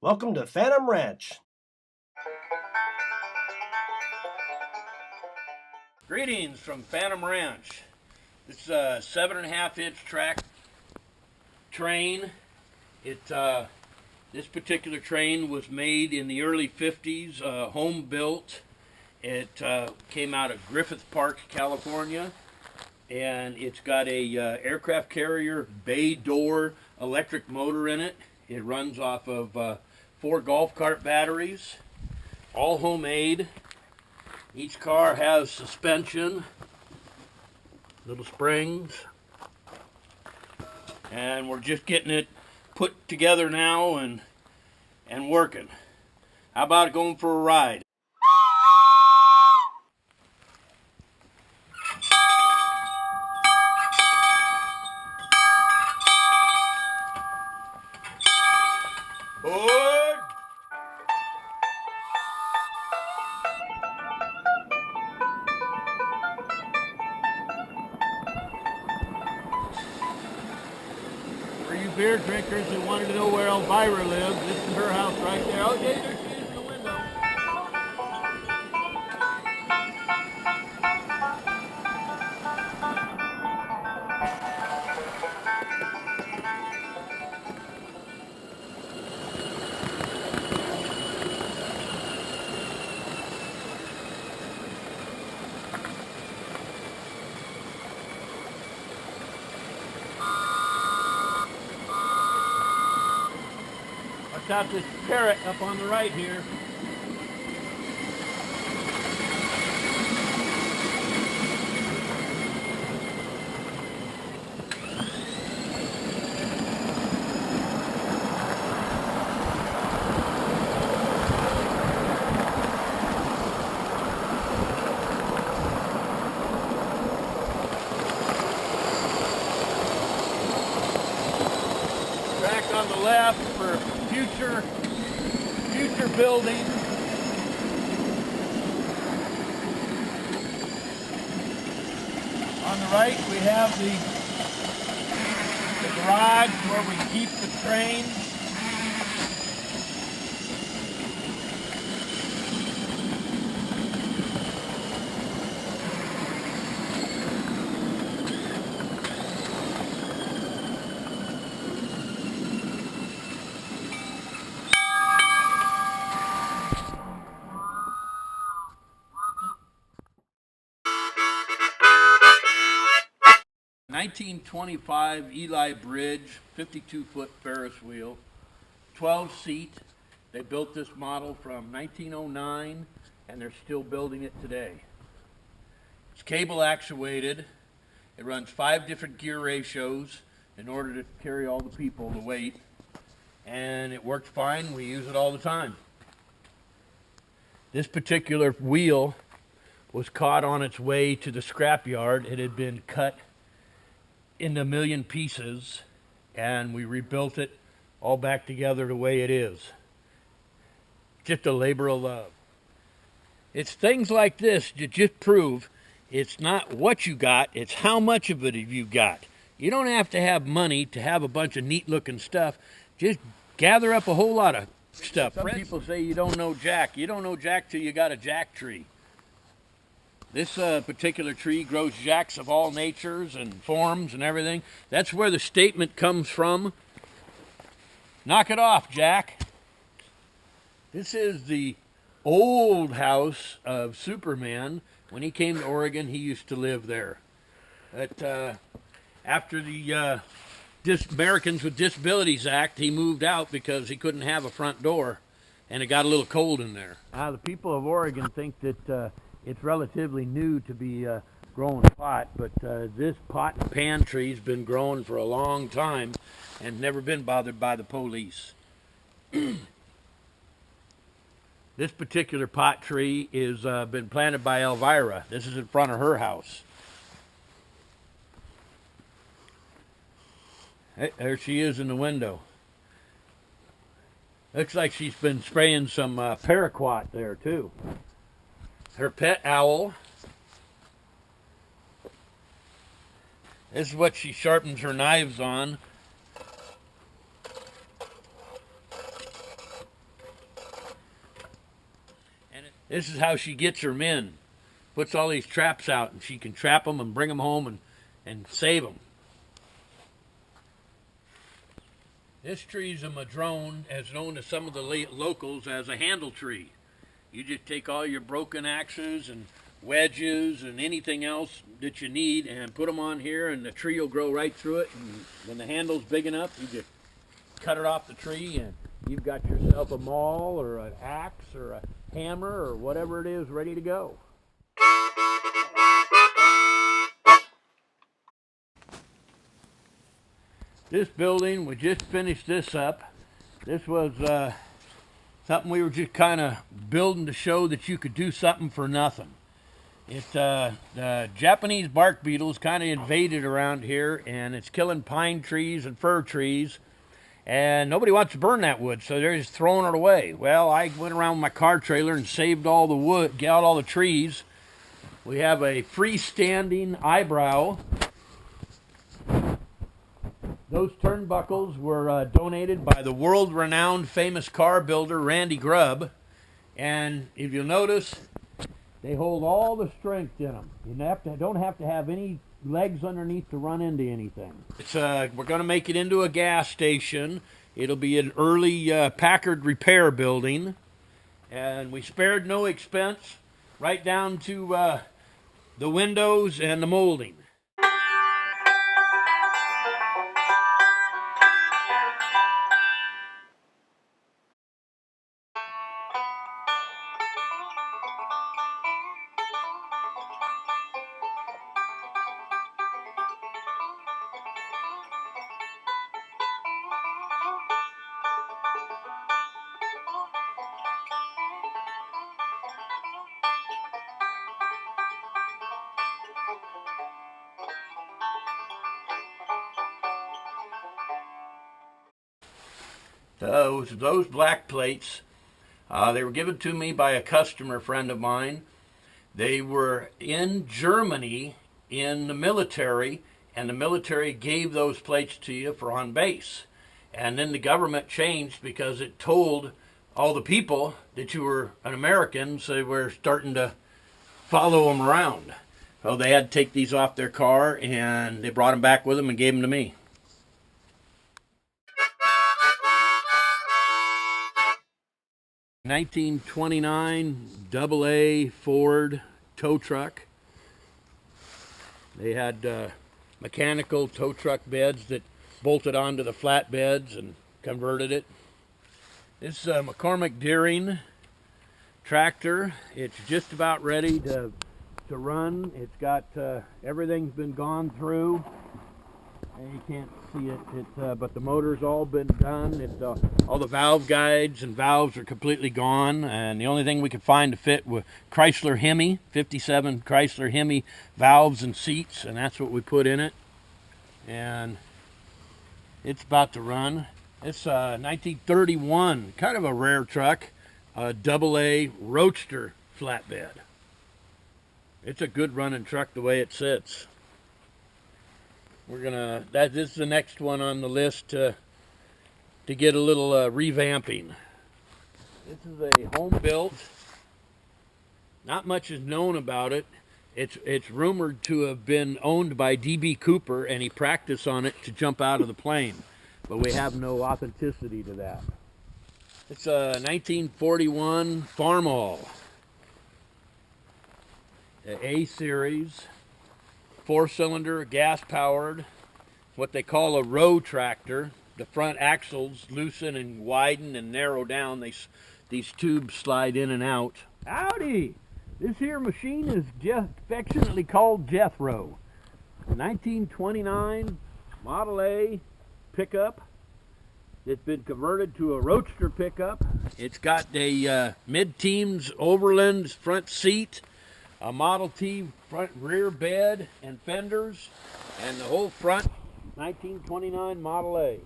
Welcome to Phantom Ranch. Greetings from Phantom Ranch. This is a 7.5-inch track train. This particular train was made in the early 50s, home built. It came out of Griffith Park, California, and it's got a aircraft carrier bay door electric motor in it. It runs off of 4 golf cart batteries, all homemade. Each car has suspension, little springs, and we're just getting it put together now and working. How about going for a ride? Board! For you beer drinkers who wanted to know where Elvira lives, this is her house right there. Oh, there she is in the window. Watch out, this parrot up on the right here. Track on the left for future building. On the right we have the garage where we keep the train. (1925) Eli Bridge, 52-foot Ferris Wheel, 12-seat. They built this model from 1909, and they're still building it today. It's cable actuated. It runs 5 different gear ratios in order to carry all the people, the weight, and it works fine. We use it all the time. This particular wheel was caught on its way to the scrapyard. It had been cut into a million pieces, and we rebuilt it all back together the way it is. Just a labor of love. It's things like this that just prove it's not what you got, it's how much of it you got. You don't have to have money to have a bunch of neat looking stuff. Just gather up a whole lot of stuff. Some people say you don't know jack. You don't know jack till you got a jack tree. This particular tree grows jacks of all natures and forms and everything. That's where the statement comes from. Knock it off, Jack. This is the old house of Superman. When he came to Oregon, he used to live there. But after the Americans with Disabilities Act, he moved out because he couldn't have a front door, and it got a little cold in there. Now, the people of Oregon think that it's relatively new to be growing pot, but this pot and pan tree's been growing for a long time and never been bothered by the police. This particular pot tree is been planted by Elvira. This is in front of her house. Hey, there she is in the window. Looks like she's been spraying some paraquat there too. Her pet owl. This is what she sharpens her knives on. This is how she gets her men. Puts all these traps out, and she can trap them and bring them home and save them. This tree is a madrone, as known to some of the locals as a handle tree. You just take all your broken axes and wedges and anything else that you need and put them on here, and the tree will grow right through it. And when the handle's big enough, you just cut it off the tree, and you've got yourself a maul or an axe or a hammer or whatever it is ready to go. This building, we just finished this up. This was something we were just kind of building to show that you could do something for nothing. It's the Japanese bark beetles kind of invaded around here, and it's killing pine trees and fir trees, and nobody wants to burn that wood, so they're just throwing it away. Well, I went around with my car trailer and saved all the wood, got all the trees. We have a freestanding eyebrow. Those turnbuckles were donated by the world-renowned famous car builder Randy Grubb, and if you'll notice, they hold all the strength in them. You don't have to have any legs underneath to run into anything. We're going to make it into a gas station. It'll be an early Packard repair building, and we spared no expense, right down to the windows and the molding. Those black plates, they were given to me by a customer friend of mine. They were in Germany in the military, and the military gave those plates to you for on base. And then the government changed because it told all the people that you were an American, so they were starting to follow them around. So they had to take these off their car, and they brought them back with them and gave them to me. $1929 AA Ford tow truck. They had mechanical tow truck beds that bolted onto the flatbeds and converted it. This is a McCormick Deering tractor. It's just about ready to run. It's got everything's been gone through. And you can't see it, but the motor's all been done. All the valve guides and valves are completely gone, and the only thing we could find to fit were Chrysler Hemi, 57 Chrysler Hemi valves and seats, and that's what we put in it. And it's about to run. It's 1931, kind of a rare truck, a AA Roadster flatbed. It's a good running truck the way it sits. This is the next one on the list to get a little revamping. This is a home built. Not much is known about it. It's rumored to have been owned by D.B. Cooper, and he practiced on it to jump out of the plane, but we have no authenticity to that. It's a 1941 Farmall, the A series. 4-cylinder, gas-powered, what they call a row tractor. The front axles loosen and widen and narrow down. These tubes slide in and out. Howdy! This here machine is affectionately called Jethro. A 1929 Model A pickup. It's been converted to a roadster pickup. It's got a mid-teens Overland front seat, a Model T front rear bed and fenders, and the whole front 1929 Model A.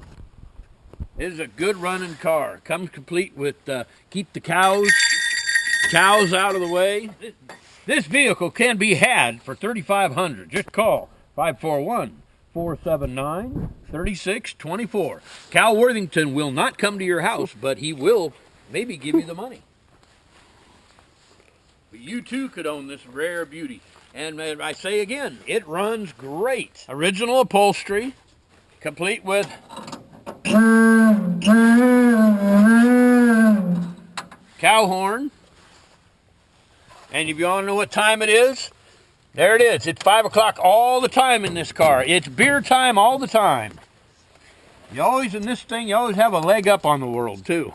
This is a good running car. Comes complete with keep the cows out of the way. This vehicle can be had for $3,500. Just call 541-479-3624. Cal Worthington will not come to your house, but he will maybe give you the money. But you too could own this rare beauty. And I say again, it runs great. Original upholstery, complete with cow horn. And if you want to know what time it is, there it is. It's 5 o'clock all the time in this car. It's beer time all the time. You always, in this thing, you always have a leg up on the world, too.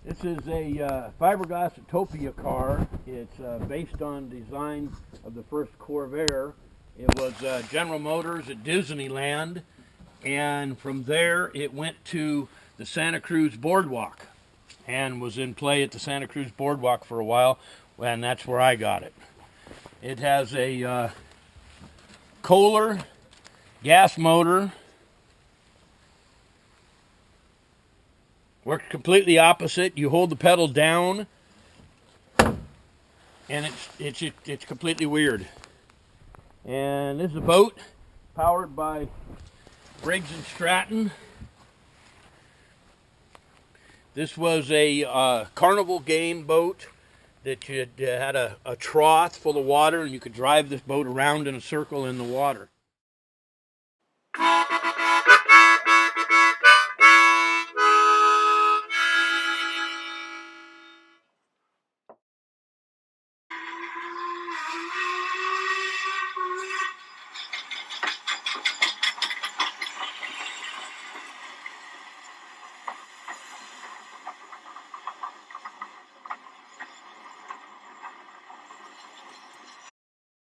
This is a fiberglass Utopia car. It's based on design of the first Corvair. It was General Motors at Disneyland, and from there it went to the Santa Cruz Boardwalk and was in play at the Santa Cruz Boardwalk for a while, and that's where I got it. It has a Kohler gas motor. Works completely opposite. You hold the pedal down, and it's completely weird. And this is a boat powered by Briggs and Stratton. This was a carnival game boat that had a trough full of water, and you could drive this boat around in a circle in the water.